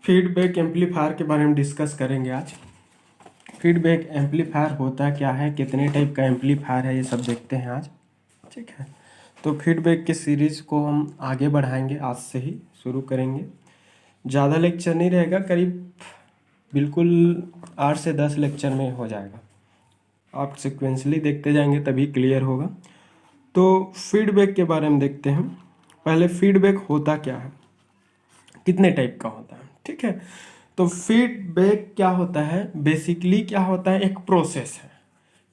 Feedback amplifier के बारे में डिस्कस करेंगे आज। फीडबैक एम्पलीफायर होता क्या है, कितने टाइप का एम्पलीफायर है, ये सब देखते हैं आज। ठीक है, तो फीडबैक की सीरीज़ को हम आगे बढ़ाएंगे, आज से ही शुरू करेंगे। ज़्यादा लेक्चर नहीं रहेगा, करीब बिल्कुल 8 से 10 लेक्चर में हो जाएगा। आप सिक्वेंसली देखते जाएंगे तभी क्लियर होगा। तो फीडबैक के बारे में देखते हैं। पहले फीडबैक होता क्या है, कितने टाइप का होता है। ठीक है, तो फीडबैक क्या होता है, बेसिकली क्या होता है, एक प्रोसेस है।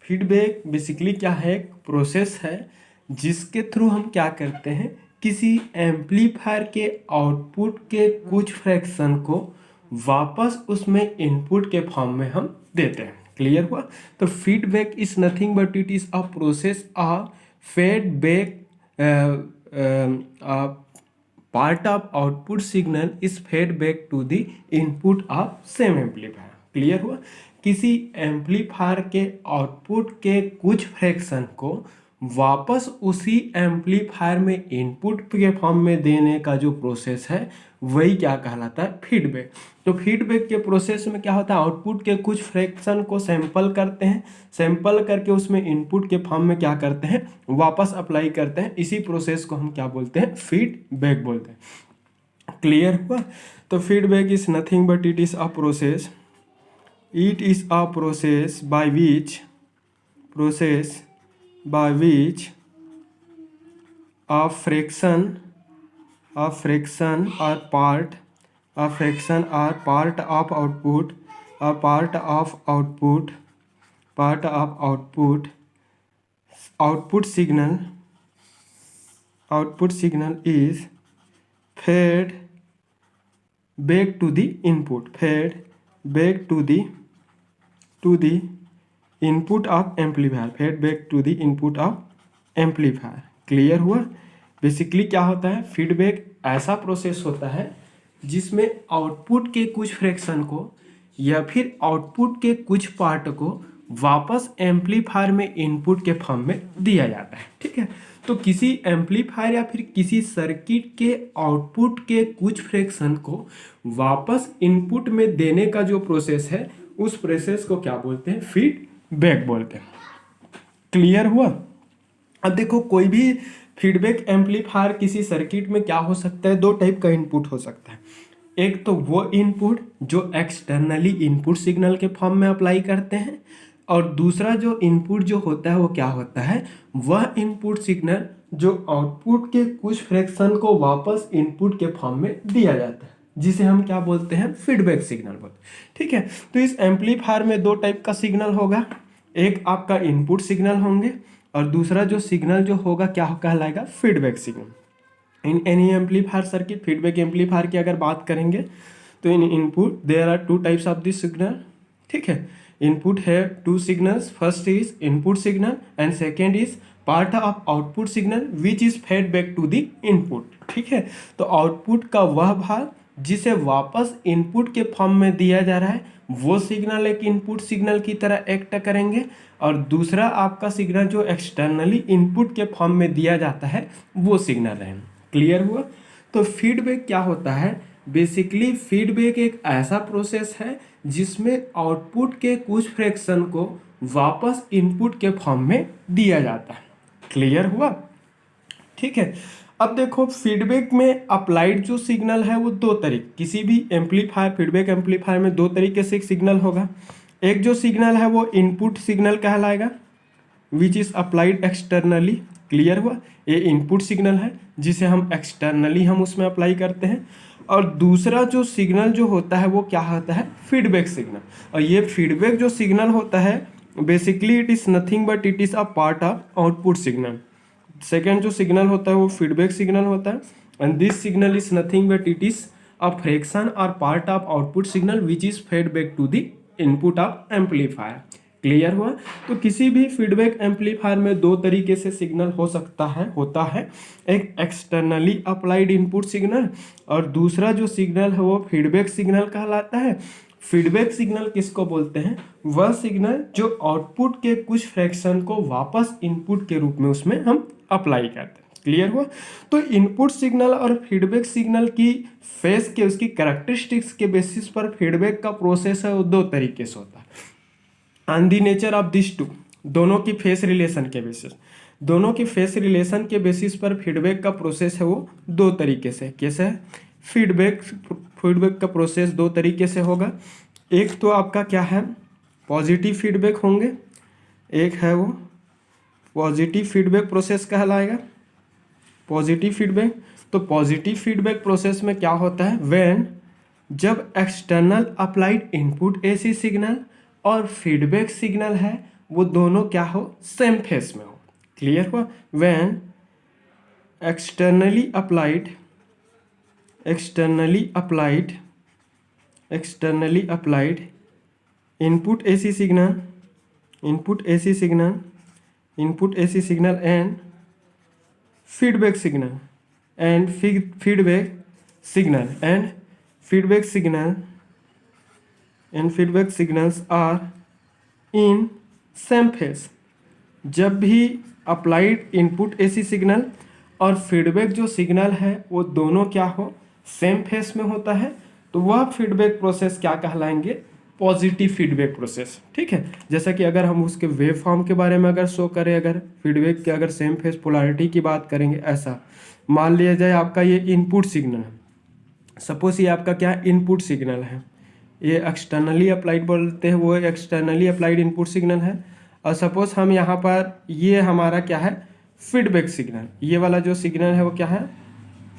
फीडबैक बेसिकली क्या है, एक प्रोसेस है जिसके थ्रू हम क्या करते हैं, किसी एम्पलीफायर के आउटपुट के कुछ फ्रैक्शन को वापस उसमें इनपुट के फॉर्म में हम देते हैं। क्लियर हुआ। तो feedback is nothing but it is a process of feedback part of output signal is fed back to the input of same amplifier। Clear हुआ। किसी एम्पलीफायर के आउटपुट के कुछ फ्रैक्शन को वापस उसी एम्पलीफायर में इनपुट के फॉर्म में देने का जो प्रोसेस है वही क्या कहलाता है, फीडबैक। तो फीडबैक के प्रोसेस में क्या होता है, आउटपुट के कुछ फ्रैक्शन को सैंपल करते हैं, सैंपल करके उसमें इनपुट के फॉर्म में क्या करते हैं, वापस अप्लाई करते हैं। इसी प्रोसेस को हम क्या बोलते हैं, फीडबैक बोलते हैं। क्लियर हुआ। तो feedback is nothing but it is a process, it is a process by which a fraction or part of output signal is fed back to the input of amplifier। Clear हुआ। Basically क्या होता है, feedback ऐसा process होता है जिसमें output के कुछ फ्रैक्शन को या फिर आउटपुट के कुछ पार्ट को वापस एम्पलीफायर में इनपुट के फॉर्म में दिया जाता है। ठीक है, तो किसी एम्पलीफायर या फिर किसी सर्किट के आउटपुट के कुछ फ्रैक्शन को वापस इनपुट में देने का जो प्रोसेस है, उस प्रोसेस को क्या बोलते हैं, फीडबैक बोलते हैं। क्लियर हुआ। अब देखो, कोई भी फीडबैक एम्पलीफायर किसी सर्किट में क्या हो सकता है, दो टाइप का इनपुट हो सकता है। एक तो वो इनपुट जो एक्सटर्नली इनपुट सिग्नल के फॉर्म में अप्लाई करते हैं, और दूसरा जो इनपुट जो होता है वो क्या होता है, वह इनपुट सिग्नल जो आउटपुट के कुछ फ्रैक्शन को वापस इनपुट के फॉर्म में दिया जाता है, जिसे हम क्या बोलते हैं, फीडबैक सिग्नल बोलते हैं। ठीक है, तो इस एम्पलीफायर में दो टाइप का सिग्नल होगा, एक आपका इनपुट सिग्नल होंगे और दूसरा जो सिग्नल जो होगा क्या कहलाएगा, feedback signal. In any amplifier circuit, feedback amplifier की अगर बात करेंगे तो in input there are two types of this signal. ठीक है, इनपुट है two signals, first is input signal and second is part of output signal which is fed back to the input. ठीक है, तो आउटपुट का वह भाग जिसे वापस इनपुट के फॉर्म में दिया जा रहा है, वो सिग्नल एक इनपुट सिग्नल की तरह एक्ट करेंगे, और दूसरा आपका सिग्नल जो एक्सटर्नली इनपुट के फॉर्म में दिया जाता है वो सिग्नल है। क्लियर हुआ। तो फीडबैक क्या होता है, बेसिकली फीडबैक एक ऐसा प्रोसेस है जिसमें आउटपुट के कुछ फ्रैक्शन को वापस इनपुट के फॉर्म में दिया जाता है। क्लियर हुआ। ठीक है, अब देखो, फीडबैक में अप्लाइड जो सिग्नल है वो दो तरीके, किसी भी एम्पलीफायर, फीडबैक एम्पलीफायर में दो तरीके से एक सिग्नल होगा। एक जो सिग्नल है वो इनपुट सिग्नल कहलाएगा which is applied externally. Clear हुआ। ये इनपुट सिग्नल है जिसे हम एक्सटर्नली हम उसमें अप्लाई करते हैं, और दूसरा जो सिग्नल जो होता है वो क्या होता है, फीडबैक सिग्नल। और ये फीडबैक जो सिग्नल होता है basically it is nothing but it is a part of output signal. Second जो सिग्नल होता है वो फीडबैक सिग्नल होता है, and this signal is nothing but it is a fraction और part of output signal which is fed back to the input of amplifier. Clear हुआ। तो किसी भी फीडबैक एम्पलीफायर में दो तरीके से सिग्नल हो सकता है, होता है, एक एक्सटर्नली अप्लाइड इनपुट सिग्नल और दूसरा जो सिग्नल है वो फीडबैक सिग्नल कहलाता है। फीडबैक सिग्नल किसको बोलते हैं, वह सिग्नल जो आउटपुट के कुछ फ्रैक्शन को वापस इनपुट के रूप में उसमें हम अप्लाई करते हैं। क्लियर हुआ? तो इनपुट सिग्नल और फीडबैक सिग्नल की फेस के उसकी कैरेक्टरिस्टिक्स के बेसिस पर फीडबैक का प्रोसेस है वो दो तरीके से होता है। On the nature of this two, दोनों की फेस रिलेशन के बेसिस, दोनों की फेस रिलेशन के बेसिस पर फीडबैक का प्रोसेस है वो दो तरीके से। कैसे है? फीडबैक फीडबैक का प्रोसेस दो तरीके से होगा। एक तो आपका क्या है, पॉजिटिव फीडबैक होंगे, एक है वो पॉजिटिव फीडबैक प्रोसेस कहलाएगा। पॉजिटिव फीडबैक, तो पॉजिटिव फीडबैक प्रोसेस में क्या होता है, व्हेन जब external applied input AC signal और फीडबैक सिग्नल है वो दोनों क्या हो, सेम फेस में हो। क्लियर हुआ? When externally applied input AC signal and feedback signal and feedback signals are in same phase। जब भी अप्लाइड इनपुट एसी सिग्नल और फीडबैक जो सिग्नल है वो दोनों क्या हो, सेम फेस में होता है, तो वह फीडबैक प्रोसेस क्या कहलाएंगे, पॉजिटिव फीडबैक प्रोसेस। ठीक है, जैसा कि अगर हम उसके वेव फॉर्म के बारे में अगर शो करें, अगर फीडबैक के अगर सेम फेस पोलैरिटी की बात करेंगे, ऐसा मान लिया जाए आपका ये इनपुट सिग्नल है, सपोज ये आपका क्या इनपुट सिग्नल है, ये एक्सटर्नली अप्लाइड बोलते हैं, वो एक्सटर्नली अप्लाइड इनपुट सिग्नल है, और सपोज हम यहाँ पर ये हमारा क्या है, फीडबैक सिग्नल, ये वाला जो सिग्नल है वो क्या है,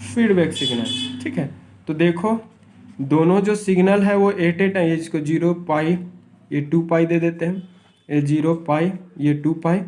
फीडबैक सिग्नल। ठीक है, तो देखो दोनों जो सिग्नल है वो एट ए टाइम, इसको 0 पाई, ये 2 पाई दे देते हैं, ये 0 पाई, ये 2 पाई,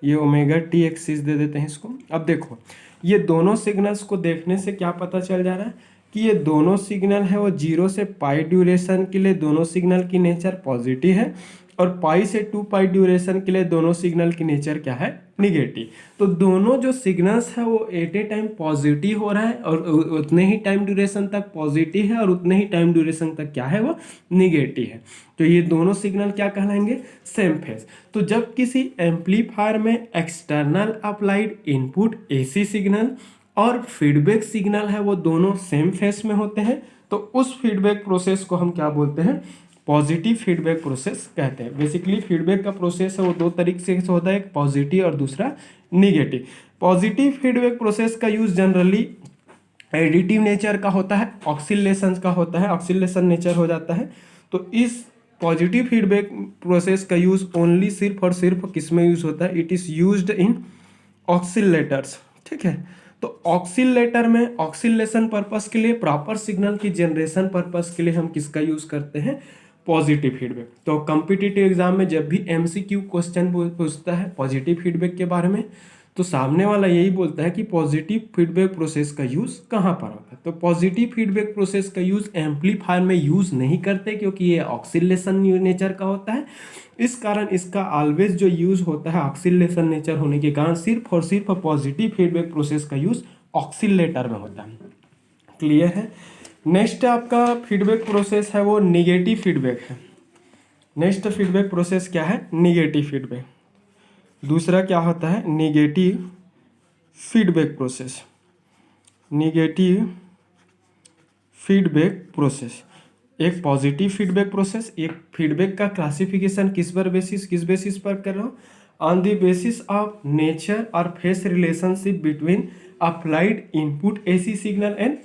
ये ओमेगा टी एक्सिस दे देते हैं इसको। अब देखो ये दोनों सिग्नल्स को देखने से क्या पता चल जा रहा है कि ये दोनों सिग्नल है वो 0 से पाई ड्यूरेशन के लिए दोनों सिग्नल की नेचर पॉजिटिव है, और पाई से 2 पाई ड्यूरेशन के लिए दोनों सिग्नल की नेचर क्या है, निगेटिव। तो दोनों जो सिग्नल्स है वो एट ए टाइम पॉजिटिव हो रहा है, और उतने ही टाइम ड्यूरेशन तक पॉजिटिव है, और उतने ही टाइम ड्यूरेशन तक क्या है वो निगेटिव है। तो ये दोनों सिग्नल क्या कहलाएंगे, सेम फेज। तो जब किसी एम्पलीफायर में external applied input AC signal और फीडबैक सिग्नल है वो दोनों सेम फेस में होते हैं, तो उस फीडबैक प्रोसेस को हम क्या बोलते हैं, पॉजिटिव फीडबैक प्रोसेस कहते हैं। बेसिकली फीडबैक का प्रोसेस है वो दो तरीके से होता है, एक पॉजिटिव और दूसरा निगेटिव। पॉजिटिव फीडबैक प्रोसेस का यूज जनरली एडिटिव नेचर का होता है, ऑक्सिलेशन का होता है, ऑक्सिलेशन नेचर हो जाता है। तो इस पॉजिटिव फीडबैक प्रोसेस का यूज ओनली सिर्फ और सिर्फ किस में यूज होता है, इट इज यूज्ड इन ऑक्सिलेटर्स। ठीक है, तो ऑक्सिलेटर में ऑक्सिलेशन पर्पस के लिए, प्रॉपर सिग्नल की जनरेशन पर्पस के लिए हम किसका यूज करते हैं, पॉजिटिव फीडबैक। तो कॉम्पिटिटिव एग्जाम में जब भी एमसीक्यू क्वेश्चन पूछता है पॉजिटिव फीडबैक के बारे में, तो सामने वाला यही बोलता है कि पॉजिटिव फीडबैक प्रोसेस का यूज कहाँ पर होता है। तो पॉजिटिव फीडबैक प्रोसेस का यूज एम्पलीफायर में यूज नहीं करते, क्योंकि ये ऑक्सिलेशन नेचर का होता है। इस कारण इसका ऑलवेज जो यूज होता है ऑक्सिलेशन नेचर होने के कारण सिर्फ और सिर्फ पॉजिटिव फीडबैक प्रोसेस का यूज ऑक्सिलेटर में होता है। क्लियर है? नेक्स्ट आपका फीडबैक प्रोसेस है वो निगेटिव फीडबैक है। नेक्स्ट फीडबैक प्रोसेस क्या है, निगेटिव फीडबैक। दूसरा क्या होता है, negative feedback process. Negative feedback process, एक पॉजिटिव फीडबैक प्रोसेस। एक फीडबैक का क्लासिफिकेशन किस बेसिस पर कर रहा हूँ, on the basis of nature और phase relationship between applied input AC signal and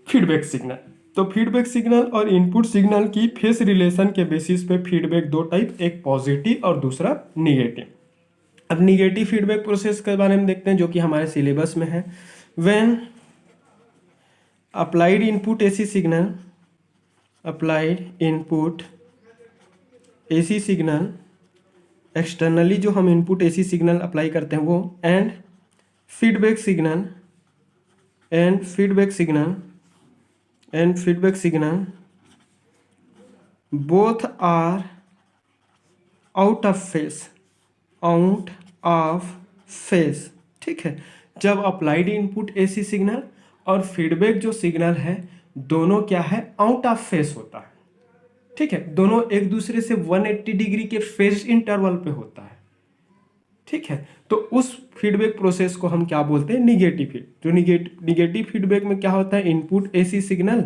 feedback signal. तो फीडबैक सिग्नल और इनपुट सिग्नल की फेस रिलेशन के बेसिस पे फीडबैक दो टाइप, एक पॉजिटिव और दूसरा निगेटिव। अब निगेटिव फीडबैक प्रोसेस के बारे में देखते हैं जो कि हमारे सिलेबस में है। When applied input AC signal, applied input AC signal, externally जो हम इनपुट एसी सिग्नल अप्लाई करते हैं वो, and feedback signal both are out of phase. ठीक है, जब अप्लाइड इनपुट एसी सिग्नल और फीडबैक जो सिग्नल है दोनों क्या है, आउट ऑफ फेस होता है। ठीक है, दोनों एक दूसरे से 180 डिग्री के फेज इंटरवल पे होता है। ठीक है। तो उस फीडबैक प्रोसेस को हम क्या बोलते हैं, निगेटिव फीड। जो निगेटिव फीडबैक में क्या होता है, इनपुट एसी सिग्नल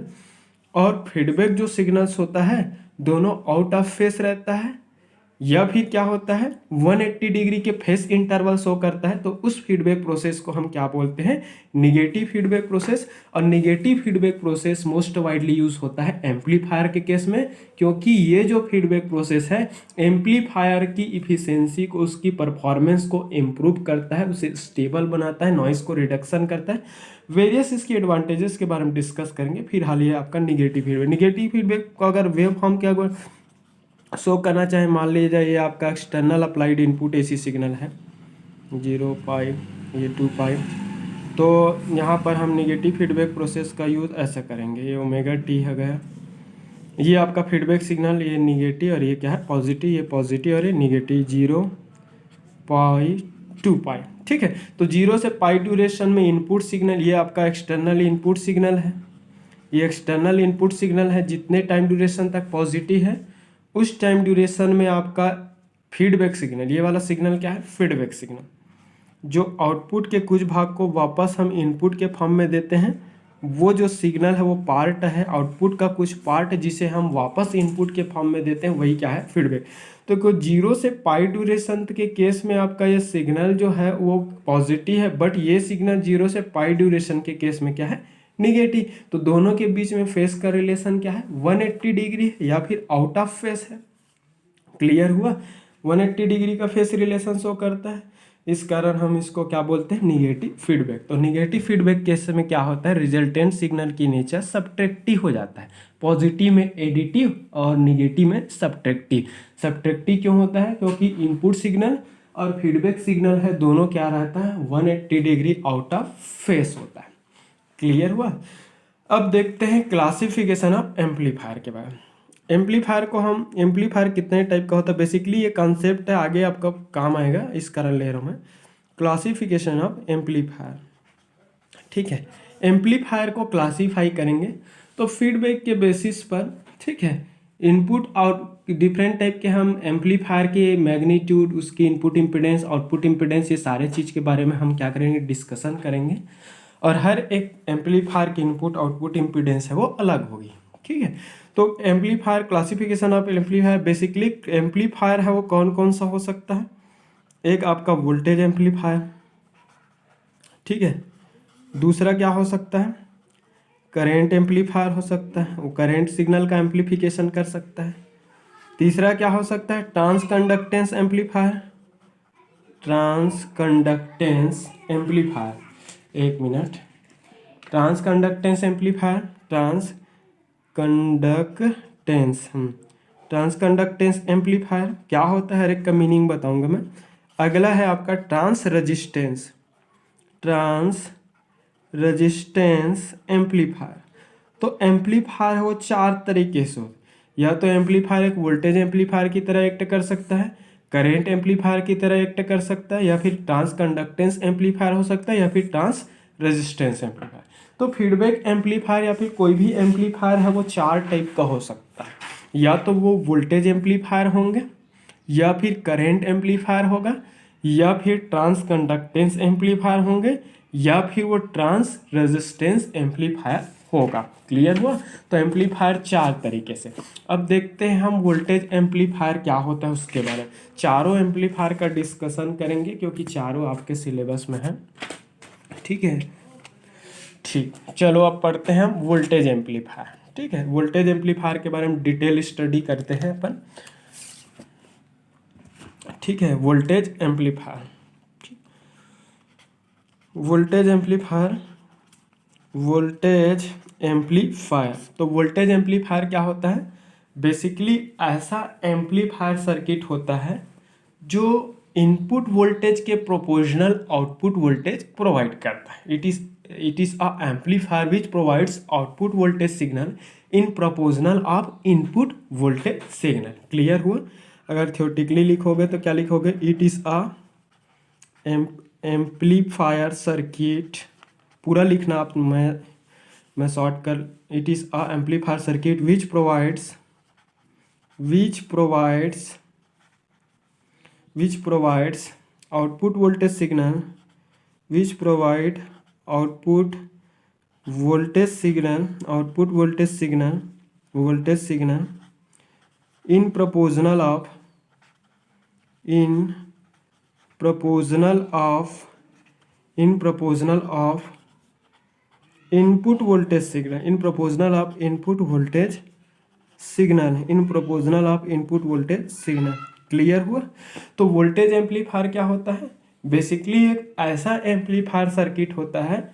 और फीडबैक जो सिग्नल्स होता है दोनों आउट ऑफ फेस रहता है, या फिर क्या होता है 180 डिग्री के फेस इंटरवल शो करता है। तो उस फीडबैक प्रोसेस को हम क्या बोलते हैं, निगेटिव फीडबैक प्रोसेस। और negative feedback process most widely use होता है एम्पलीफायर के केस में, क्योंकि ये जो फीडबैक प्रोसेस है एम्पलीफायर की इफिशियंसी को, उसकी परफॉर्मेंस को इम्प्रूव करता है, उसे स्टेबल बनाता है, नॉइस को रिडक्शन करता है। वेरियस इसके एडवांटेजेस के बारे में डिस्कस करेंगे। फिर हाल ये आपका निगेटिव फीडबैक। निगेटिव फीडबैक को अगर वेव फॉर्म क्या शो करना चाहे, मान लीजिए ये आपका external applied input AC signal है 0 पाई, ये 2 पाई। तो यहाँ पर हम निगेटिव फीडबैक प्रोसेस का यूज़ ऐसा करेंगे, ये ओमेगा टी है गया, ये आपका फीडबैक सिग्नल, ये निगेटिव और ये क्या है पॉजिटिव, ये पॉजिटिव और ये निगेटिव 0 पाई 2 पाई। ठीक है। तो 0 से पाई ड्यूरेशन में इनपुट सिग्नल, ये आपका एक्सटर्नल इनपुट सिग्नल है, ये एक्सटर्नल इनपुट सिग्नल है। जितने टाइम ड्यूरेशन तक पॉजिटिव है उस टाइम ड्यूरेशन में आपका फीडबैक सिग्नल, ये वाला सिग्नल क्या है, फीडबैक सिग्नल, जो आउटपुट के कुछ भाग को वापस हम इनपुट के फॉर्म में देते हैं। वो जो सिग्नल है वो पार्ट है आउटपुट का कुछ पार्ट, जिसे हम वापस इनपुट के फॉर्म में देते हैं, वही क्या है, फीडबैक। तो कोई 0 से पाई ड्यूरेशन के केस में आपका ये सिग्नल जो है वो पॉजिटिव है, बट ये सिग्नल 0 से पाई ड्यूरेशन के केस में क्या है, निगेटिव। तो दोनों के बीच में फेस का रिलेशन क्या है, 180 डिग्री है, या फिर आउट ऑफ फेस है। क्लियर हुआ, 180 डिग्री का फेस रिलेशन शो करता है, इस कारण हम इसको क्या बोलते हैं, निगेटिव फीडबैक। तो निगेटिव फीडबैक केस में क्या होता है, रिजल्टेंट सिग्नल की नेचर सब्ट्रैक्टिव हो जाता है। पॉजिटिव में एडिटिव और निगेटिव में सब्ट्रैक्टिव। सब्ट्रैक्टिव क्यों होता है, क्योंकि इनपुट सिग्नल और फीडबैक सिग्नल है दोनों क्या रहता है, 180 डिग्री आउट ऑफ फेस होता है। क्लियर हुआ। अब देखते हैं क्लासिफिकेशन ऑफ एम्पलीफायर के बारे में। एम्पलीफायर को हम, एम्पलीफायर कितने टाइप का होता है, बेसिकली ये कॉन्सेप्ट है, आगे आपका काम आएगा, इस कारण ले रहा हूँ मैं। क्लासिफिकेशन ऑफ एम्पलीफायर, ठीक है। एम्पलीफायर को क्लासीफाई करेंगे तो फीडबैक के बेसिस पर, ठीक है, इनपुट आउट डिफरेंट टाइप के हम एम्पलीफायर के मैग्नीट्यूड, उसकी इनपुट इम्पीडेंस, आउटपुट इम्पीडेंस, ये सारे चीज़ के बारे में हम क्या करेंगे, डिस्कशन करेंगे। और हर एक एम्पलीफायर की इनपुट आउटपुट इम्पीडेंस है वो अलग होगी, ठीक है। तो amplifier, classification of amplifier, basically amplifier है वो कौन कौन सा हो सकता है, एक आपका वोल्टेज एम्पलीफायर, ठीक है। दूसरा क्या हो सकता है, करेंट एम्पलीफायर हो सकता है, वो करेंट सिग्नल का एम्पलीफिकेशन कर सकता है। तीसरा क्या हो सकता है, transconductance amplifier, transconductance amplifier, एक minute, transconductance amplifier, transconductance amplifier क्या होता है, हर एक का मीनिंग बताऊंगा मैं। अगला है आपका ट्रांस रेजिस्टेंस एम्पलीफायर। तो एम्पलीफायर है वो चार तरीके से हो, या तो एम्पलीफायर एक वोल्टेज एम्पलीफायर की तरह एक्ट कर सकता है, करेंट एम्पलीफायर की तरह एक्ट कर सकता है, या फिर ट्रांस कंडक्टेंस एम्पलीफायर हो सकता है, या फिर ट्रांस रेजिस्टेंस एम्पलीफायर। तो फीडबैक एम्पलीफायर या फिर कोई भी एम्पलीफायर है वो चार टाइप का हो सकता है, या तो वो वोल्टेज एम्पलीफायर होंगे, या फिर करेंट एम्पलीफायर होगा, या फिर ट्रांस कंडक्टेंस एम्पलीफायर होंगे, या फिर वो ट्रांस रेजिस्टेंस एम्पलीफायर होगा। क्लियर हुआ। तो एम्पलीफायर चार तरीके से। अब देखते हैं हम वोल्टेज एम्पलीफायर क्या होता है उसके बारे में। चारों एम्पलीफायर का डिस्कशन करेंगे क्योंकि चारों आपके सिलेबस में है, ठीक है। ठीक, चलो अब पढ़ते हैं हम वोल्टेज एम्पलीफायर, ठीक है। वोल्टेज एम्पलीफायर के बारे में डिटेल स्टडी करते हैं अपन, ठीक है। वोल्टेज एम्पलीफायर, तो वोल्टेज एम्पलीफायर क्या होता है, बेसिकली ऐसा एम्पलीफायर सर्किट होता है जो इनपुट वोल्टेज के प्रोपोर्शनल आउटपुट वोल्टेज प्रोवाइड करता है। It is a amplifier which provides output voltage signal in proportional of input voltage signal. Clear हुआ। अगर थ्योरेटिकली लिखोगे तो क्या लिखोगे, it is a amplifier circuit, पूरा लिखना आप, मैं शॉर्ट कर, it is a amplifier circuit which provides output voltage signal which provide output voltage signal in proportional of input voltage signal in proportional of input voltage signal। Clear हुआ? तो voltage amplifier क्या होता है? Basically एक ऐसा amplifier circuit होता है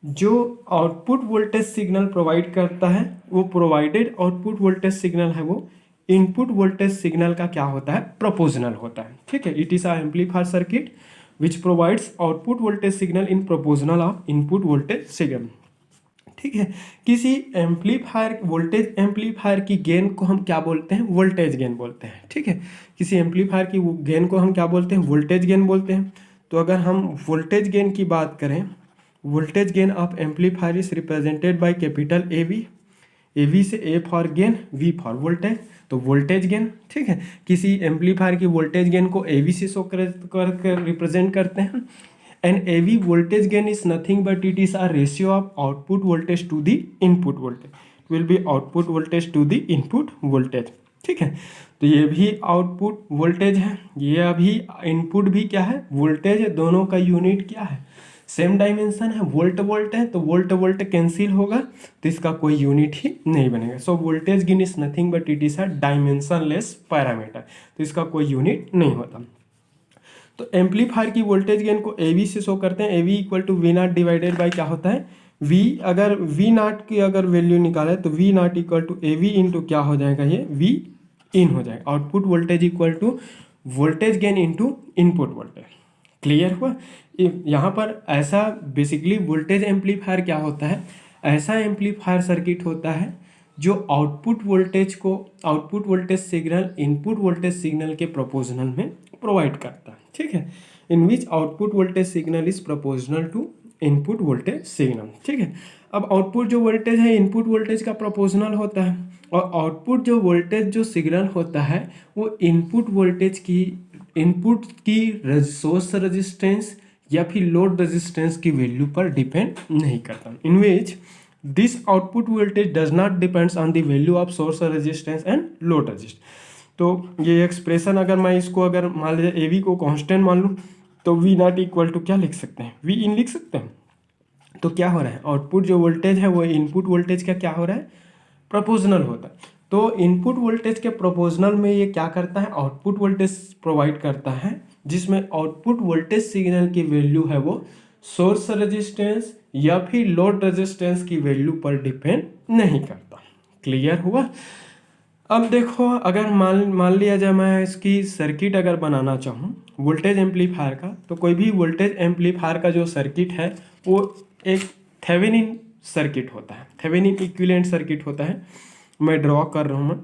जो आउटपुट वोल्टेज सिग्नल प्रोवाइड करता है। वो प्रोवाइडेड आउटपुट वोल्टेज सिग्नल है वो इनपुट वोल्टेज सिग्नल का क्या होता है? प्रोपोर्शनल होता है। ठीक है, it is a amplifier circuit which provides output voltage signal in proportional of input voltage signal. ठीक है, किसी एम्पलीफायर वोल्टेज एम्पलीफायर की गेन को हम क्या बोलते हैं? वोल्टेज गेन बोलते हैं। ठीक है, किसी एम्पलीफायर की गेन को हम क्या बोलते हैं? वोल्टेज गेन बोलते हैं। तो अगर हम वोल्टेज गेन की बात करें, voltage gain of amplifier is represented by capital A V से A for gain, V for voltage, तो वोल्टेज गेन। ठीक है, किसी एम्पलीफायर की वोल्टेज गेन को ए वी से शो कर रिप्रेजेंट करते हैं। And AV voltage gain is nothing but it is a ratio of output voltage to the input voltage. It will be output voltage to the input voltage। ठीक है, तो ये भी output voltage है, ये अभी इनपुट भी क्या है? वोल्टेज है। दोनों का यूनिट क्या है? सेम डायमेंशन है, वोल्ट वोल्ट है, तो वोल्ट वोल्ट कैंसिल होगा तो इसका कोई यूनिट ही नहीं बनेगा। So voltage gain is nothing but it is a dimensionless parameter, तो इसका कोई यूनिट नहीं होता। तो एम्पलीफायर की वोल्टेज गेन को ए वी से शो करते हैं। A V equal to V not divided by क्या होता है? वी, अगर वी नॉट की अगर वैल्यू निकाले तो V not equal to A V into क्या हो जाएगा? ये वी इन हो जाएगा। Output voltage equal to voltage gain into input voltage. Clear हुआ? यहाँ पर ऐसा बेसिकली वोल्टेज एम्पलीफायर क्या होता है? ऐसा एम्पलीफायर सर्किट होता है जो output voltage signal input voltage signal के प्रोपोर्शनल में प्रोवाइड करता है। ठीक है, in which output voltage signal is proportional to input voltage signal. ठीक है, अब आउटपुट जो वोल्टेज है इनपुट वोल्टेज का प्रोपोर्शनल होता है, और आउटपुट जो वोल्टेज जो सिग्नल होता है वो इनपुट की सोर्स रेजिस्टेंस या फिर लोड रेजिस्टेंस की वैल्यू पर डिपेंड नहीं करता। In which this output voltage does not depends on the value of source resistance and load resistance. तो ये एक्सप्रेशन अगर मैं इसको अगर मान लीजिए ए वी को कांस्टेंट मान लूँ तो वी नॉट इक्वल टू क्या लिख सकते हैं? वी इन लिख सकते हैं। तो क्या हो रहा है? आउटपुट जो वोल्टेज है वो इनपुट वोल्टेज का क्या हो रहा है? प्रोपोर्शनल होता है। तो इनपुट वोल्टेज के प्रोपोर्शनल में ये क्या करता है? आउटपुट वोल्टेज प्रोवाइड करता है, जिसमें आउटपुट वोल्टेज सिग्नल की वैल्यू है वो सोर्स रेजिस्टेंस या फिर लोड रेजिस्टेंस की वैल्यू पर डिपेंड नहीं करता। क्लियर हुआ? अब देखो, अगर मान लिया जाए मैं इसकी सर्किट अगर बनाना चाहूँ वोल्टेज एम्पलीफायर का, तो कोई भी वोल्टेज एम्पलीफायर का जो सर्किट है वो एक थेवेनिन सर्किट होता है, थेवेनिन इक्विवेलेंट सर्किट होता है। मैं ड्रॉ कर रहा हूँ, मैं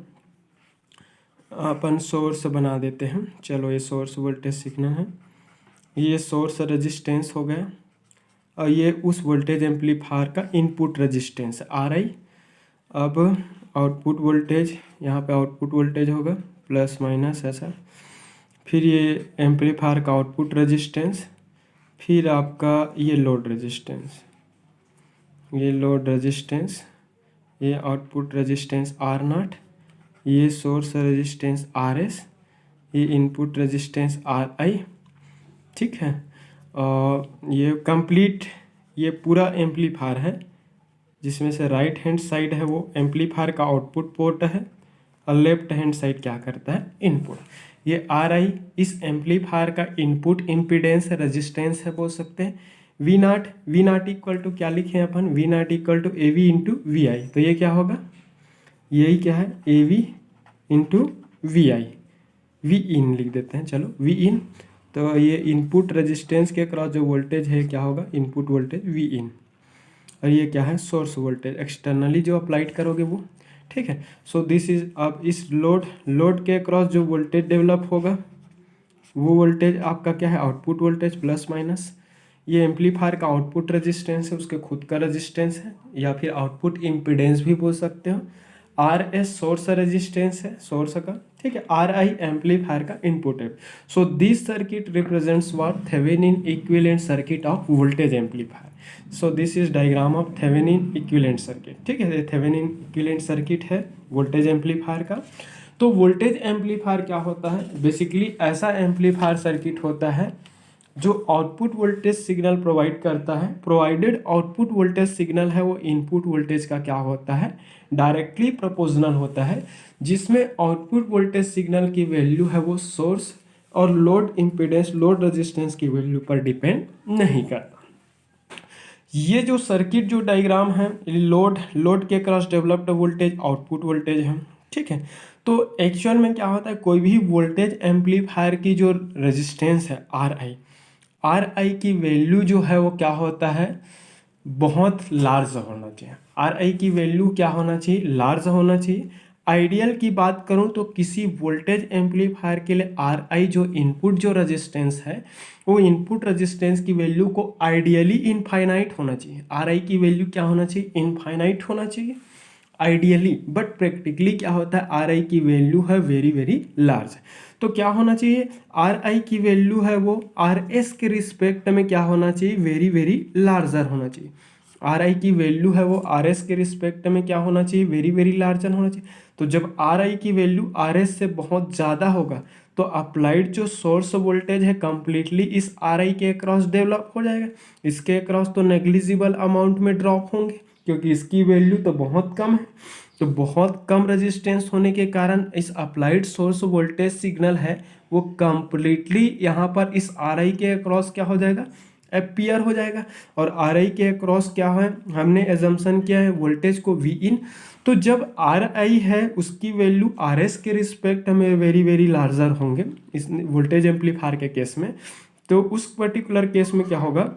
अपन सोर्स बना देते हैं। चलो, ये सोर्स वोल्टेज सिग्नल है, ये सोर्स रेजिस्टेंस हो गया, और ये उस वोल्टेज एम्पलीफायर का इनपुट रेजिस्टेंस आर आई। अब आउटपुट वोल्टेज, यहाँ पे आउटपुट वोल्टेज होगा प्लस माइनस ऐसा, फिर ये एम्पलीफायर का आउटपुट रेजिस्टेंस, फिर आपका ये लोड रेजिस्टेंस, ये आउटपुट रेजिस्टेंस आर नॉट, ये सोर्स रेजिस्टेंस आर एस, ये इनपुट रेजिस्टेंस आर आई। ठीक है, और ये कंप्लीट ये पूरा एम्पलीफायर है, जिसमें से राइट हैंड साइड है वो एम्पलीफायर का आउटपुट पोर्ट है, और लेफ्ट हैंड साइड क्या करता है? इनपुट। ये आर आई इस एम्पलीफायर का इनपुट इम्पीडेंस रेजिस्टेंस है, बोल सकते हैं। वी नॉट इक्वल टू क्या लिखे अपन? V not equal to A V into V I. तो ये क्या होगा? यही क्या है? A V into V I, V in लिख देते हैं। चलो, वी इन। तो ये इनपुट रेजिस्टेंस के क्रॉस जो वोल्टेज है क्या होगा? इनपुट वोल्टेज वी इन, और ये क्या है? सोर्स वोल्टेज एक्सटर्नली जो अप्लाइड करोगे वो। ठीक है, सो दिस इज, अब इस लोड के क्रॉस जो वोल्टेज डेवलप होगा वो वोल्टेज आपका क्या है? Output voltage plus minus. ये एम्पलीफायर का आउटपुट रेजिस्टेंस है, उसके खुद का रेजिस्टेंस है, या फिर आउटपुट इम्पीडेंस भी बोल सकते हो। आर एस सोर्स रेजिस्टेंस है, सोर्स का। ठीक ठीक है, आर आई एम्पलीफायर का इनपुट है। So this circuit represents what, Thevenin equivalent circuit of voltage amplifier. So this is diagram of Thevenin equivalent circuit, ठीक है, थेवेनिन इक्विवेलेंट सर्किट है वोल्टेज एम्पलीफायर का। तो वोल्टेज एम्पलीफायर क्या होता है, बेसिकली ऐसा एम्पलीफायर सर्किट होता है जो आउटपुट वोल्टेज सिग्नल प्रोवाइड करता है। प्रोवाइडेड आउटपुट वोल्टेज सिग्नल है वो इनपुट वोल्टेज का क्या होता है, डायरेक्टली प्रोपोर्शनल होता है, जिसमें आउटपुट वोल्टेज सिग्नल की वैल्यू है वो सोर्स और लोड इम्पीडेंस, लोड रेजिस्टेंस की वैल्यू पर डिपेंड नहीं करता। ये जो सर्किट जो डायग्राम है, लोड के cross developed voltage output voltage है, ठीक है। तो एक्चुअल में क्या होता है, कोई भी वोल्टेज एम्पलीफायर की जो रेजिस्टेंस है आर आई की वैल्यू जो है वो क्या होता है, बहुत लार्ज होना चाहिए। आर आई की वैल्यू क्या होना चाहिए, लार्ज होना चाहिए। आइडियल की बात करूं तो किसी वोल्टेज एम्पलीफायर के लिए आर आई जो इनपुट जो रेजिस्टेंस है वो इनपुट रेजिस्टेंस की वैल्यू को आइडियली इनफाइनाइट होना चाहिए। आर आई की वैल्यू क्या होना चाहिए, इनफाइनाइट होना चाहिए आइडियली, बट प्रैक्टिकली क्या होता है, आर आई की वैल्यू है वेरी वेरी लार्ज। तो क्या होना चाहिए, आर आई की वैल्यू है वो आर एस के रिस्पेक्ट में क्या होना चाहिए, वेरी वेरी लार्जर होना चाहिए। आर आई की वैल्यू है वो आर एस के रिस्पेक्ट में क्या होना चाहिए, वेरी वेरी लार्जर होना चाहिए। तो जब आर आई की वैल्यू आर एस से बहुत ज़्यादा होगा तो अप्लाइड जो सोर्स वोल्टेज है कंप्लीटली इस आर आई के अक्रॉस डेवलप हो जाएगा। इसके अक्रॉस तो नेग्लिजिबल अमाउंट में ड्रॉप होंगे क्योंकि इसकी वैल्यू तो बहुत कम है। तो बहुत कम रेजिस्टेंस होने के कारण इस अप्लाइड सोर्स वोल्टेज सिग्नल है वो कंप्लीटली यहाँ पर इस आर आई के अक्रॉस क्या हो जाएगा, अपीयर हो जाएगा। और आर आई के अक्रॉस क्या है, हमने एजम्पशन किया है वोल्टेज को वी इन। तो जब आर आई है उसकी वैल्यू आर एस के रिस्पेक्ट में वेरी वेरी लार्जर होंगे इस वोल्टेज एम्पलीफायर के केस में। तो उस पर्टिकुलर केस में क्या होगा,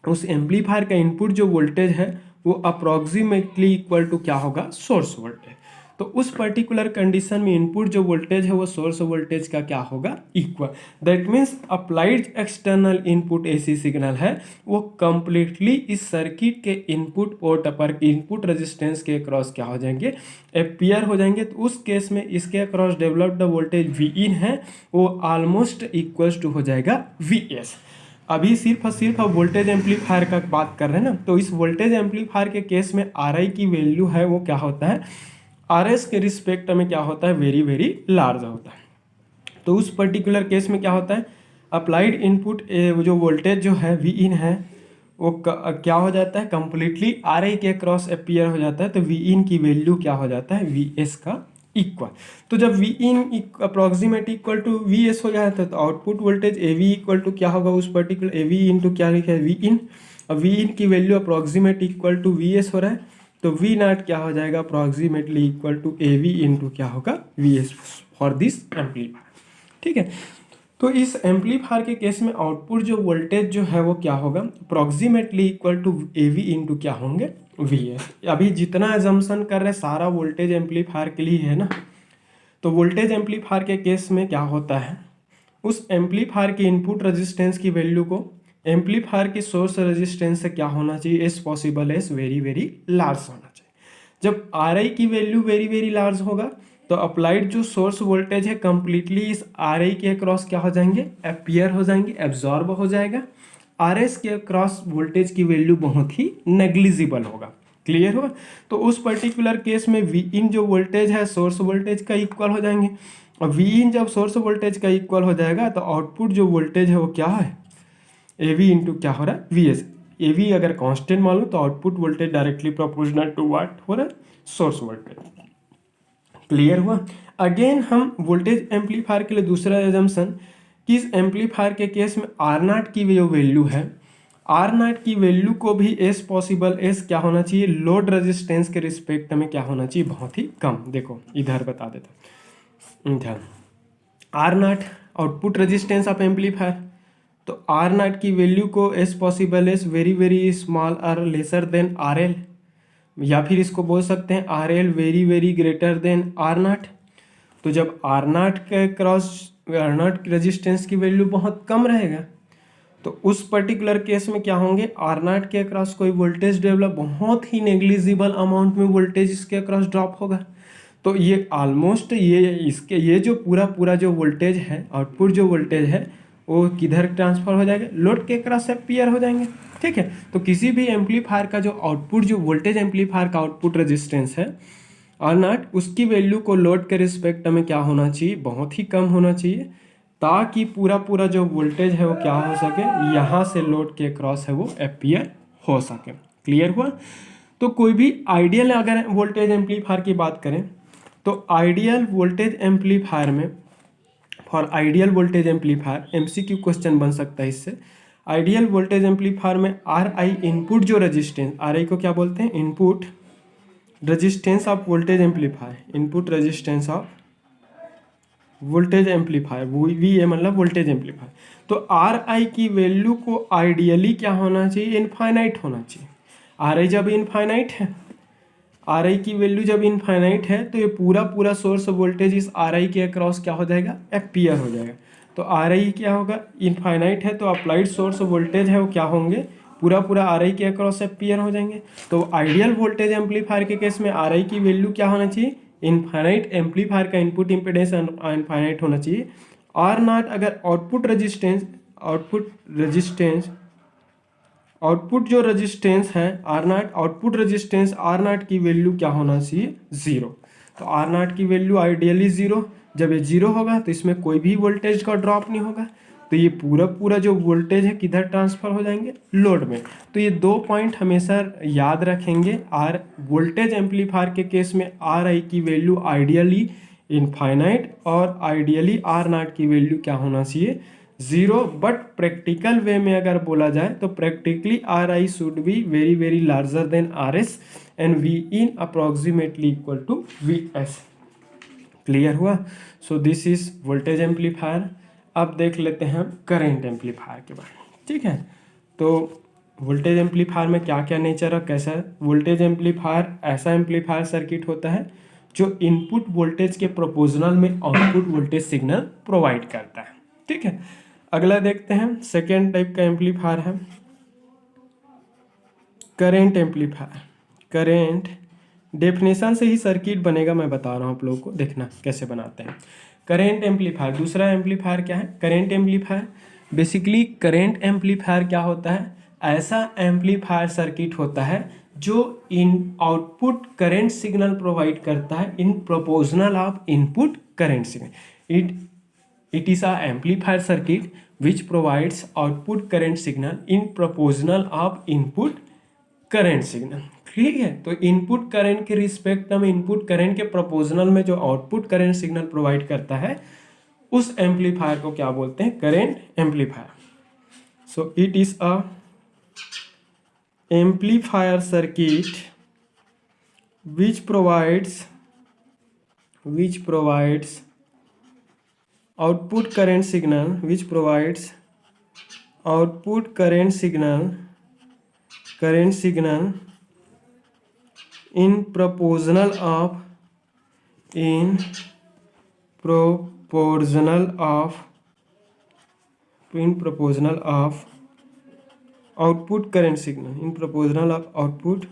उस एम्पलीफायर का इनपुट जो वोल्टेज है वो अप्रॉक्सीमेटली इक्वल टू क्या होगा, सोर्स वोल्टेज। तो उस पर्टिकुलर कंडीशन में इनपुट जो वोल्टेज है वो सोर्स वोल्टेज का क्या होगा, equal. That means applied external input AC signal है वो कंप्लीटली इस सर्किट के इनपुट पोर्ट पर इनपुट रेजिस्टेंस के अक्रॉस क्या हो जाएंगे, अपीयर हो जाएंगे। तो उस केस में इसके अक्रॉस डेवलप्ड वोल्टेज वी इन है वो ऑलमोस्ट इक्वल टू हो जाएगा वी एस। अभी सिर्फ और सिर्फ अब वोल्टेज एम्पलीफायर का बात कर रहे हैं ना, तो इस वोल्टेज एम्पलीफायर के केस में आर आई की वैल्यू है वो क्या होता है, आर एस के रिस्पेक्ट में क्या होता है, वेरी वेरी लार्ज होता है। तो उस पर्टिकुलर केस में क्या होता है, अप्लाइड इनपुट जो वोल्टेज जो है वी इन है वो क्या हो जाता है, कंप्लीटली आर आई के क्रॉस अपीयर हो जाता है। तो वी इन की वैल्यू क्या हो जाता है, वी एस का इक्वल। तो जब V in approximate equal to V S हो जाता है तो output voltage A V equal to क्या होगा, उस पर्टिकुलर ए वी इंटू क्या लिखा है, वी इन। अब वी इन की value approximate equal to V S हो रहा है तो वी नॉट क्या हो जाएगा, approximately equal to A V into क्या होगा, V S for this amplifier, ठीक है। तो इस एम्पलीफायर के केस में आउटपुट जो वोल्टेज जो है वो क्या होगा, approximately equal to A V into क्या होंगे, वी एस। अभी जितना एजम्पशन कर रहे सारा वोल्टेज एम्पलीफायर के लिए है ना। तो वोल्टेज एम्पलीफायर के केस में क्या होता है, उस एम्पलीफायर की इनपुट रेजिस्टेंस की वैल्यू को एम्पलीफायर की सोर्स रेजिस्टेंस से क्या होना चाहिए, S possible as very very large होना चाहिए। जब आर आई की वैल्यू वेरी वेरी लार्ज होगा तो अप्लाइड जो सोर्स वोल्टेज है कंप्लीटली इस आर आई के अक्रॉस क्या हो जाएंगे, अपीयर हो जाएंगे, एब्जॉर्ब हो जाएगा। आर एस के अक्रॉस वोल्टेज की वैल्यू बहुत ही नेग्लिजिबल होगा, क्लियर होगा। तो उस पर्टिकुलर केस में वी इन जो वोल्टेज है सोर्स वोल्टेज का इक्वल हो जाएंगे। और वी इन जब सोर्स वोल्टेज का इक्वल हो जाएगा तो आउटपुट जो वोल्टेज है वो क्या है, ए वी इंटू क्या हो रहा है, वी एस। ए वी अगर कांस्टेंट मालूम तो output voltage directly proportional to what हो रहा है, सोर्स वोल्टेज, क्लियर हुआ। अगेन हम वोल्टेज एम्पलीफायर के लिए दूसरा एजम्पशन कि इस एम्पलीफायर के केस में आर नॉट की जो वैल्यू है, आर नॉट की वैल्यू को भी एस पॉसिबल एस क्या होना चाहिए, लोड रेजिस्टेंस के रिस्पेक्ट में क्या होना चाहिए, बहुत ही कम। देखो इधर बता देता ध्यान, R not output resistance of amplifier. तो आर नॉट की वैल्यू को as possible as very very small R lesser than R L, या फिर इसको बोल सकते हैं R L very very greater than R not. तो जब आर नॉट के क्रॉस आर नॉट रेजिस्टेंस की वैल्यू बहुत कम रहेगा तो उस पर्टिकुलर केस में क्या होंगे, आर नॉट के अक्रॉस कोई वोल्टेज डेवलप बहुत ही नेग्लिजिबल अमाउंट में वोल्टेज इसके अक्रॉस ड्रॉप होगा। तो ये ऑलमोस्ट ये जो पूरा जो वोल्टेज है, आउटपुट जो वोल्टेज है वो किधर ट्रांसफर हो जाएगा, लोड के क्रॉस एम्पियर हो जाएंगे। ठीक है, तो किसी भी एम्पलीफायर का जो आउटपुट, जो वोल्टेज एम्पलीफायर का आउटपुट रेजिस्टेंस है और नॉट, उसकी वैल्यू को लोड के रिस्पेक्ट में क्या होना चाहिए, बहुत ही कम होना चाहिए, ताकि पूरा जो वोल्टेज है वो क्या हो सके, यहाँ से लोड के क्रॉस है वो एम्पियर हो सके। क्लियर हुआ। तो कोई भी आइडियल अगर वोल्टेज एम्पलीफायर की बात करें तो आइडियल वोल्टेज एम्पलीफायर में, for ideal voltage amplifier MCQ question बन सकता है इससे, आइडियल वोल्टेज एम्पलीफायर में आर आई इनपुट जो रजिस्टेंस, आर आई को क्या बोलते हैं, input resistance of voltage amplifier, input resistance of voltage amplifier, V A मतलब वोल्टेज एम्पलीफायर। तो आर आई की वैल्यू को आइडियली क्या होना चाहिए, इनफाइनाइट होना चाहिए। आर आई जब इनफाइनाइट है, आर आई की वैल्यू जब इनफाइनाइट है तो ये पूरा सोर्स वोल्टेज इस आर आई के अक्रॉस क्या हो जाएगा, एम्पियर हो जाएगा। तो आर आई क्या होगा, इनफाइनाइट है तो अप्लाइड सोर्स वोल्टेज है वो क्या होंगे, पूरा आर आई के अक्रॉस एम्पियर हो जाएंगे। तो आइडियल वोल्टेज एम्पलीफायर के केस में आर आई की वैल्यू क्या होना चाहिए, इनफाइनाइट, एम्पलीफायर का इनपुट इम्पीडेंस इनफाइनाइट होना चाहिए। और नॉट अगर आउटपुट जो रेजिस्टेंस है R not, output resistance R not की वैल्यू क्या होना चाहिए, जीरो। तो आर नॉट की वैल्यू आइडियली जीरो, जब ये जीरो होगा तो इसमें कोई भी वोल्टेज का ड्रॉप नहीं होगा, तो ये पूरा जो वोल्टेज है किधर ट्रांसफर हो जाएंगे, लोड में। तो ये दो पॉइंट हमेशा याद रखेंगे। आर वोल्टेज एम्पलीफायर के केस में आर आई की वैल्यू आइडियली इनफाइनाइट और आइडियली आर नॉट की वैल्यू क्या होना चाहिए, जीरो। बट प्रैक्टिकल वे में अगर बोला जाए तो practically R I should be very larger than R S and V in approximately equal to V S. Clear हुआ। So this is voltage amplifier. अब देख लेते हैं हम करेंट एम्पलीफायर के बारे में। ठीक है, तो वोल्टेज एम्पलीफायर में क्या क्या नेचर है, कैसा है। वोल्टेज एम्पलीफायर ऐसा एम्पलीफायर सर्किट होता है जो इनपुट वोल्टेज के प्रोपोर्शनल में आउटपुट वोल्टेज सिग्नल प्रोवाइड करता है। ठीक है, अगला देखते हैं सेकेंड टाइप का एम्पलीफायर है करेंट एम्पलीफायर। करेंट डेफिनेशन से ही सर्किट बनेगा, मैं बता रहा हूँ आप लोगों को, देखना कैसे बनाते हैं। करेंट एम्पलीफायर, दूसरा एम्पलीफायर क्या है, current amplifier. Basically current amplifier क्या होता है, ऐसा एम्पलीफायर सर्किट होता है जो in output current signal provide करता है in proportional of input current signal. It is a amplifier circuit which provides output current signal in proportional of input current signal। ठीक है, तो इनपुट करंट के respect में इनपुट करंट के proportional में जो आउटपुट करंट सिग्नल प्रोवाइड करता है उस एम्पलीफायर को क्या बोलते हैं, current amplifier. So it is a amplifier circuit which provides output current signal, which provides output current signal in proportional of output current signal, in proportional of output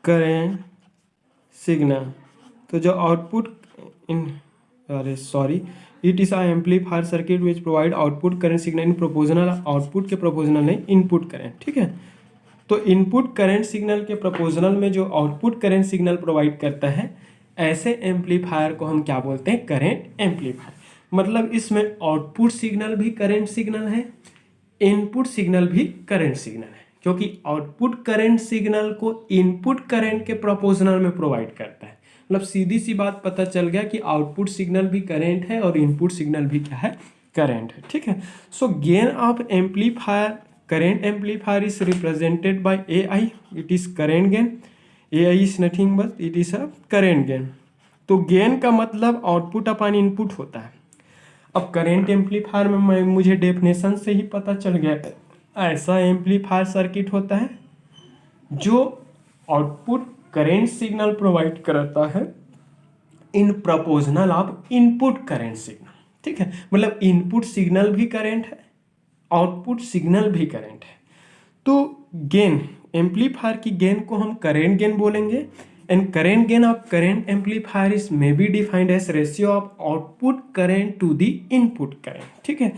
current signal। तो जो output it is a amplifier circuit which provide output current signal in proportional, output के proportional नहीं, input current. ठीक है, तो input current signal के proportional में जो आउटपुट करंट सिग्नल प्रोवाइड करता है ऐसे एम्पलीफायर को हम क्या बोलते हैं, करंट एम्पलीफायर। मतलब इसमें आउटपुट सिग्नल भी करंट सिग्नल है, इनपुट सिग्नल भी करंट सिग्नल है, क्योंकि आउटपुट करंट सिग्नल को इनपुट करंट के प्रोपोर्शनल में प्रोवाइड करता है। मतलब सीधी सी बात पता चल गया कि आउटपुट सिग्नल भी करंट है और इनपुट सिग्नल भी क्या है, करंट है। ठीक है, so gain of amplifier, current amplifier is represented by A I, it is current gain. A I is nothing but it is a current gain. तो गेन का मतलब आउटपुट अपॉन इनपुट होता है। अब करंट एम्पलीफायर में मुझे definition से ही पता चल गया, ऐसा एम्पलीफायर सर्किट होता है जो आउटपुट करंट सिग्नल प्रोवाइड करता है in proportional of input current signal. ठीक है, मतलब इनपुट सिग्नल भी करंट है, आउटपुट सिग्नल भी करंट है। तो गेन, एम्पलीफायर की गेन को हम करंट गेन बोलेंगे, and current gain of current amplifier is may be defined as ratio of output current to the input current. ठीक है,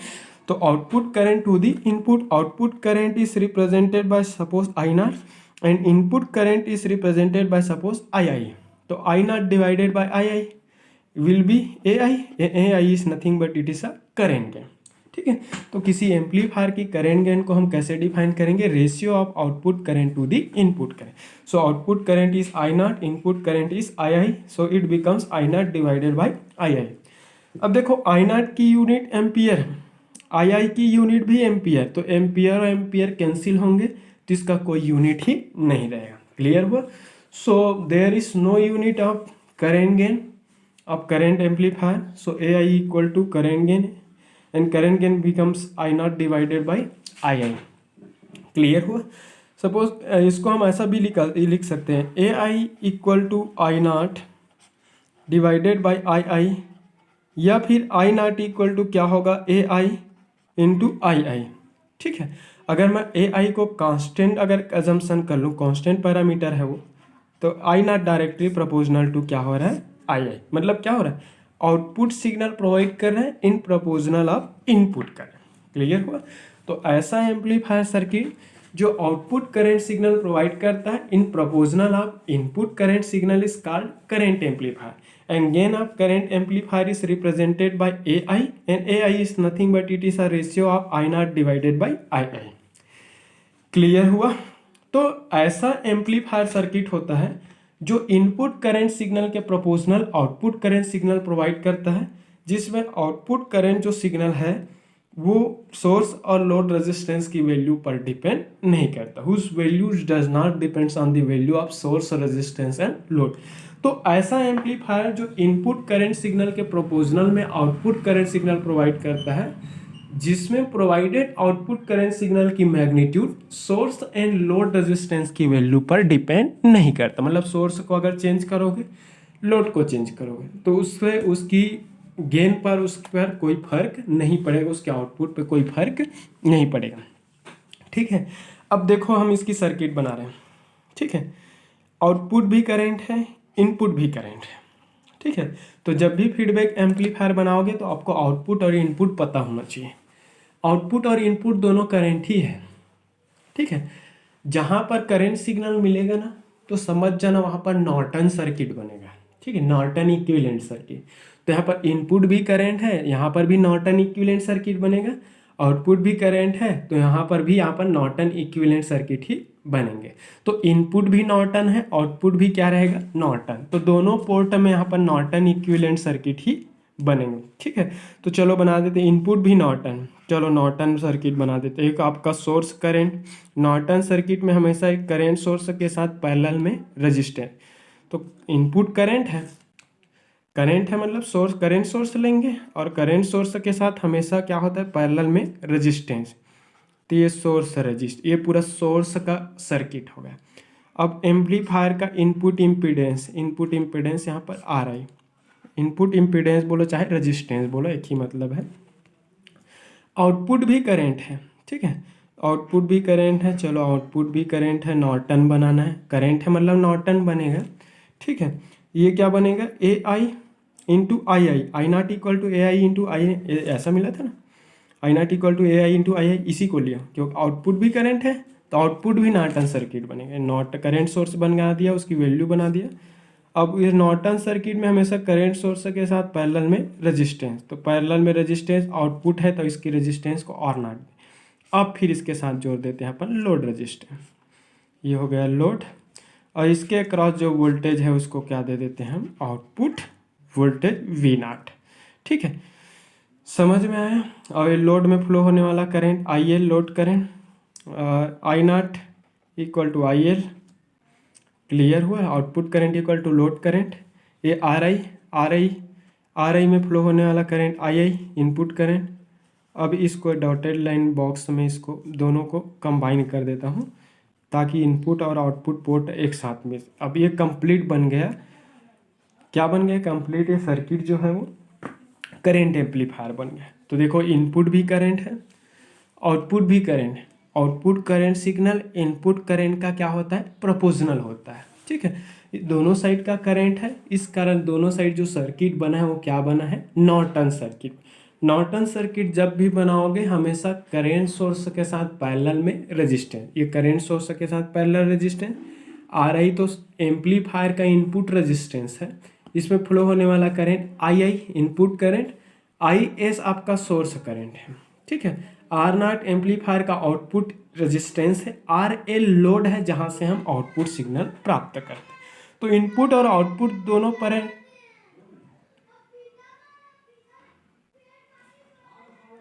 तो output current to the input, output current is represented by suppose I naught and input current is represented by suppose I I. तो I naught divided by I I will be A I, A I is nothing but it is a current gain. ठीक है, तो किसी amplifier की current gain को हम कैसे define करेंगे? Ratio of output current to the input current. So output current is I naught, input current is I I, so it becomes I naught divided by I I. अब देखो I naught की unit ampere, I I की unit भी ampere, तो ampere और ampere cancel होंगे तो इसका कोई यूनिट ही नहीं रहेगा। क्लियर हुआ? So there is no unit of current gain of current amplifier, so A I equal to current gain and current gain becomes I naught divided by I I. Clear हुआ? Suppose इसको हम ऐसा भी लिख सकते हैं, A I equal to I naught divided by I I, या फिर आई नॉट इक्वल टू क्या होगा? A I into I I. ठीक है, अगर मैं ए आई को कांस्टेंट अगर अजम्पशन कर लूँ, कांस्टेंट पैरामीटर है वो, तो I not directly proportional to क्या हो रहा है? आई आई। मतलब क्या हो रहा है? आउटपुट सिग्नल प्रोवाइड कर रहे हैं इन प्रोपोर्शनल ऑफ इनपुट कर रहे हैं। क्लियर हुआ? तो ऐसा एम्पलीफायर सर्किट जो आउटपुट करंट सिग्नल प्रोवाइड करता है in proportional of input current signal is called current amplifier and gain of current amplifier is represented by A I and A I is nothing but it is a ratio of I naught divided by I I. Clear हुआ? तो ऐसा amplifier circuit होता है जो input current signal के proportional output current signal provide करता है, जिसमें आउटपुट करंट जो सिग्नल है वो सोर्स और लोड रेजिस्टेंस की वैल्यू पर डिपेंड नहीं करता, whose values does not depends on the value of source resistance and load. तो ऐसा एम्पलीफायर जो इनपुट करंट सिग्नल के प्रोपोर्शनल में आउटपुट करंट सिग्नल प्रोवाइड करता है, जिसमें प्रोवाइडेड आउटपुट करंट सिग्नल की magnitude source and load resistance की वैल्यू पर डिपेंड नहीं करता। मतलब सोर्स को अगर चेंज करोगे, लोड को चेंज करोगे, तो उससे उसकी गेन पर उस पर कोई फर्क नहीं पड़ेगा, उसके आउटपुट पे कोई फर्क नहीं पड़ेगा। ठीक है, अब देखो हम इसकी सर्किट बना रहे हैं। ठीक है, आउटपुट भी करंट है, इनपुट भी करंट है। ठीक है, तो जब भी फीडबैक एम्पलीफायर बनाओगे तो आपको आउटपुट और इनपुट पता होना चाहिए। आउटपुट और इनपुट दोनों करंट ही है। ठीक है, जहाँ पर करंट सिग्नल मिलेगा ना, तो समझ जाना वहाँ पर नॉर्टन सर्किट बनेगा। ठीक है, नॉर्टन इक्विवेलेंट सर्किट। तो यहाँ पर इनपुट भी करंट है, यहाँ पर भी नॉर्टन इक्विवेलेंट सर्किट बनेगा। आउटपुट भी करंट है, तो यहाँ पर नॉर्टन इक्विवेलेंट सर्किट ही बनेंगे। तो इनपुट भी नॉर्टन है, आउटपुट भी क्या रहेगा? नॉर्टन। तो दोनों पोर्ट में यहाँ पर नॉर्टन इक्विवेलेंट सर्किट ही बनेंगे। ठीक है, तो चलो बना देते हैं इनपुट भी नॉर्टन। चलो नॉर्टन सर्किट बना देते हैं। एक आपका सोर्स करंट, नॉर्टन सर्किट में हमेशा एक करंट सोर्स के साथ पैरेलल में रजिस्टेंस। तो इनपुट करंट है मतलब सोर्स करंट सोर्स लेंगे और करंट सोर्स के साथ हमेशा क्या होता है? पैरेलल में रजिस्टेंस। तो ये सोर्स रजिस्ट, ये पूरा सोर्स का सर्किट हो गया। अब एम्पलीफायर का इनपुट इम्पीडेंस यहाँ पर आ रहा है। इनपुट इम्पीडेंस बोलो चाहे रेजिस्टेंस बोलो, एक ही मतलब है। आउटपुट भी करंट है। ठीक है, आउटपुट भी करंट है। चलो आउटपुट भी करंट है, नॉर्टन बनाना है। करंट है मतलब नॉर्टन बनेगा। ठीक है, ये क्या बनेगा? A I into I I, I naught equal to A I into I, ऐसा मिला था ना, I naught equal to A I into I I, इसी को लिया क्योंकि आउटपुट भी करंट है, तो आउटपुट भी नॉर्टन सर्किट बनेगा। नॉट करंट सोर्स बना दिया, उसकी वैल्यू बना दिया। अब ये नॉर्टन सर्किट में हमेशा करंट सोर्स के साथ पैरेलल में रेजिस्टेंस, तो पैरेलल में रेजिस्टेंस आउटपुट है तो इसकी रेजिस्टेंस को और नॉट, अब फिर इसके साथ जोड़ देते हैं अपन लोड रेजिस्टेंस। ये हो गया लोड, और इसके क्रॉस जो वोल्टेज है उसको क्या दे देते हैं हम? Output voltage V not. ठीक है, समझ में आया? और ये लोड में फ्लो होने वाला current I L, load current, I naught equal to I L. Clear हुआ? Output current equal to load current. ये आर आई में फ्लो होने वाला current I I, input current. अब इसको डॉटेड लाइन बॉक्स में इसको दोनों को कंबाइन कर देता हूँ ताकि इनपुट और आउटपुट पोर्ट एक साथ में। अब ये कंप्लीट बन गया। क्या बन गया? कंप्लीट ये सर्किट जो है वो करंट एम्पलीफायर बन गया। तो देखो इनपुट भी करंट है, आउटपुट भी करंट है। Output current signal input current का क्या होता है? प्रोपोर्शनल होता है। ठीक है, दोनों साइड का करंट है, इस कारण दोनों साइड जो सर्किट बना है वो क्या बना है, नॉर्टन सर्किट। नॉर्टन सर्किट जब भी बनाओगे हमेशा करंट सोर्स के साथ पैरेलल में रेजिस्टेंस, ये करंट सोर्स के साथ पैरेलल रेजिस्टेंस। आर आई तो एम्पलीफायर का इनपुट रेजिस्टेंस है, इसमें फ्लो होने वाला current I I input current, I S आपका सोर्स करंट है, ठीक है। आर नॉट एम्पलीफायर का आउटपुट रेजिस्टेंस है, आर एल लोड है जहां से हम आउटपुट सिग्नल प्राप्त करते हैं। तो इनपुट और आउटपुट दोनों पर है,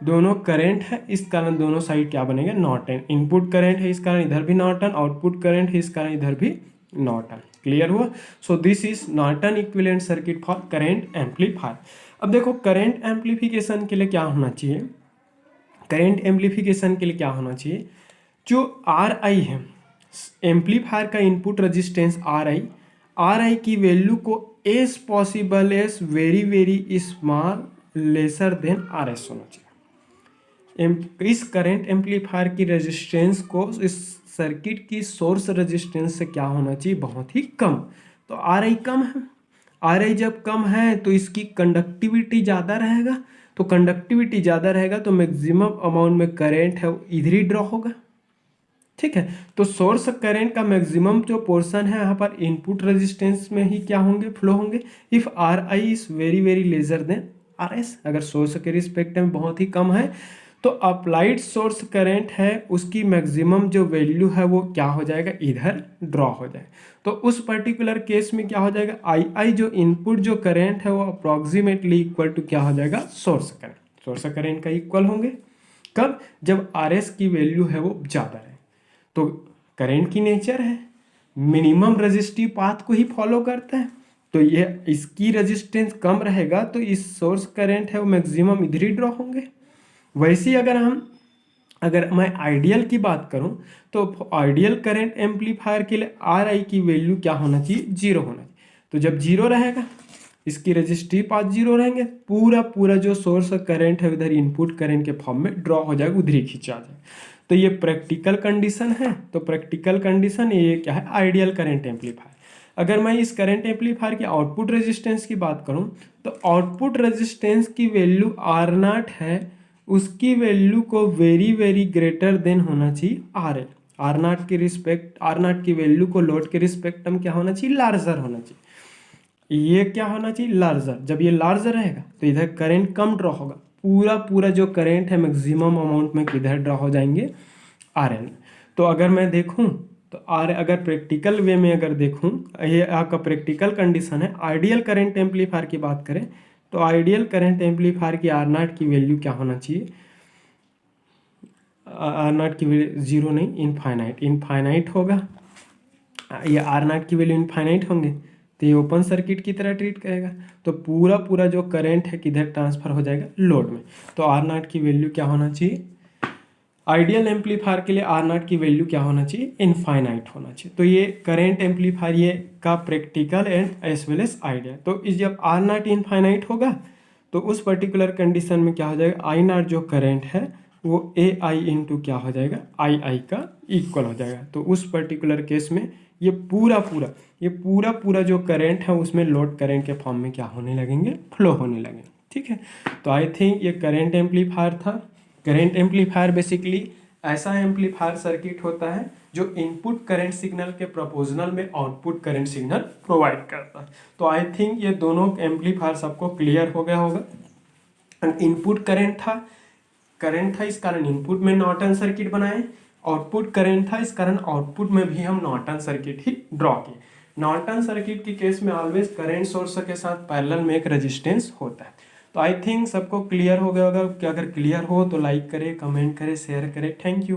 दोनों करंट है, इस कारण दोनों साइड क्या बनेगा, नॉर्टन। इनपुट करंट है इस कारण इधर भी नॉर्टन, आउटपुट करंट है इस कारण इधर भी नॉर्टन। क्लियर हुआ? So this is Norton equivalent circuit for current amplifier. अब देखो करंट एम्पलीफिकेशन के लिए क्या होना चाहिए, करंट एम्पलीफिकेशन के लिए क्या होना चाहिए, जो आर आई है एम्पलीफायर का इनपुट रेजिस्टेंस आर आई की वैल्यू को as possible as very very small lesser than R S होना चाहिए। इस करंट एम्पलीफायर की रेजिस्टेंस को इस सर्किट की सोर्स रेजिस्टेंस से क्या होना चाहिए, बहुत ही कम। तो आर आई कम है, आर आई जब कम है तो इसकी कंडक्टिविटी ज़्यादा रहेगा, तो कंडक्टिविटी ज़्यादा रहेगा तो मैक्सिमम अमाउंट में करंट है वो इधर ही ड्रॉ होगा, ठीक है। तो सोर्स करंट का मैक्सिमम जो पोर्शन है यहाँ पर इनपुट रेजिस्टेंस में ही क्या होंगे, फ्लो होंगे। If R I is very very lesser than R S, अगर सोर्स के रिस्पेक्ट में बहुत ही कम है तो अप्लाइड सोर्स करंट है उसकी मैक्सिमम जो वैल्यू है वो क्या हो जाएगा, इधर ड्रॉ हो जाए। तो उस पर्टिकुलर केस में क्या हो जाएगा, आई आई जो इनपुट जो करंट है वो अप्रॉक्सीमेटली इक्वल टू क्या हो जाएगा, सोर्स करंट, सोर्स करंट का इक्वल होंगे। कब, जब आर एस की वैल्यू है वो ज़्यादा है। तो करंट की नेचर है मिनिमम रेजिस्टिव पाथ को ही फॉलो करता है, तो ये इसकी रेजिस्टेंस कम रहेगा तो इस सोर्स करंट है वो मैक्सिमम इधर ही ड्रॉ होंगे। वैसे ही अगर मैं आइडियल की बात करूं तो आइडियल करंट एम्पलीफायर के लिए आर आई की वैल्यू क्या होना चाहिए, जीरो होना चाहिए। तो जब जीरो रहेगा इसकी रेजिस्टिव पाथ जीरो रहेंगे, पूरा जो सोर्स करंट है उधर इनपुट करंट के फॉर्म में ड्रॉ हो जाएगा, उधर ही खींचा जाए। तो ये प्रैक्टिकल कंडीशन है, तो प्रैक्टिकल कंडीशन ये क्या है, आइडियल करंट एम्पलीफायर। अगर मैं इस करंट एम्पलीफायर के आउटपुट रेजिस्टेंस की बात करूं तो आउटपुट रेजिस्टेंस की वैल्यू आर नॉट है, उसकी वैल्यू को वेरी वेरी ग्रेटर देन होना चाहिए आर एल। आर नॉट की रिस्पेक्ट, आर नॉट की वैल्यू को लोड के रिस्पेक्ट में क्या होना चाहिए, लार्जर होना चाहिए। ये क्या होना चाहिए, लार्जर। जब ये लार्जर रहेगा तो इधर करंट कम ड्रॉ होगा, पूरा जो करंट है मैक्सिमम अमाउंट में किधर ड्रॉ हो जाएंगे, आर एल। तो अगर मैं देखूं तो अगर प्रैक्टिकल वे में अगर देखूं, ये आपका प्रैक्टिकल कंडीशन है। आइडियल करंट एम्पलीफायर की बात करें तो आइडियल करंट एम्पलीफायर की आर नॉट की वैल्यू क्या होना चाहिए, आर नॉट की वैल्यू जीरो नहीं, इनफाइनाइट होगा। ये आर नॉट की वैल्यू इनफाइनाइट होंगे तो ये ओपन सर्किट की तरह ट्रीट करेगा, तो पूरा जो करंट है किधर ट्रांसफर हो जाएगा, लोड में। तो आर नॉट की वैल्यू क्या होना चाहिए, आइडियल एम्पलीफायर के लिए आर नॉट की वैल्यू क्या होना चाहिए, इनफाइनाइट होना चाहिए। तो ये करंट एम्पलीफायर ये का practical and as well as ideal. तो इस जब आर नॉट इनफाइनाइट होगा तो उस पर्टिकुलर कंडीशन में क्या हो जाएगा, आई नॉट जो करंट है वो ए आई इंटू क्या हो जाएगा, आई आई का इक्वल हो जाएगा। तो उस पर्टिकुलर केस में ये पूरा जो करंट है उसमें लोड करंट के फॉर्म में क्या होने लगेंगे, फ्लो होने लगेंगे, ठीक है। तो आई थिंक ये करंट एम्पलीफायर था। करंट एम्पलीफायर बेसिकली ऐसा एम्पलीफायर सर्किट होता है जो इनपुट करंट सिग्नल के प्रोपोर्शनल में आउटपुट करंट सिग्नल प्रोवाइड करता है। तो आई थिंक ये दोनों एम्पलीफायर सबको क्लियर हो गया होगा। इनपुट करंट था इस कारण इनपुट में नॉर्टन सर्किट बनाए, आउटपुट करंट था इस कारण आउटपुट में भी हम नॉर्टन सर्किट ही ड्रॉ किए। नॉर्टन सर्किट के केस में ऑलवेज करंट सोर्स के साथ पैरेलल में एक रेजिस्टेंस होता है। तो आई थिंक सबको क्लियर हो गया होगा कि अगर क्लियर हो तो लाइक करें, कमेंट करें, शेयर करें। Thank you.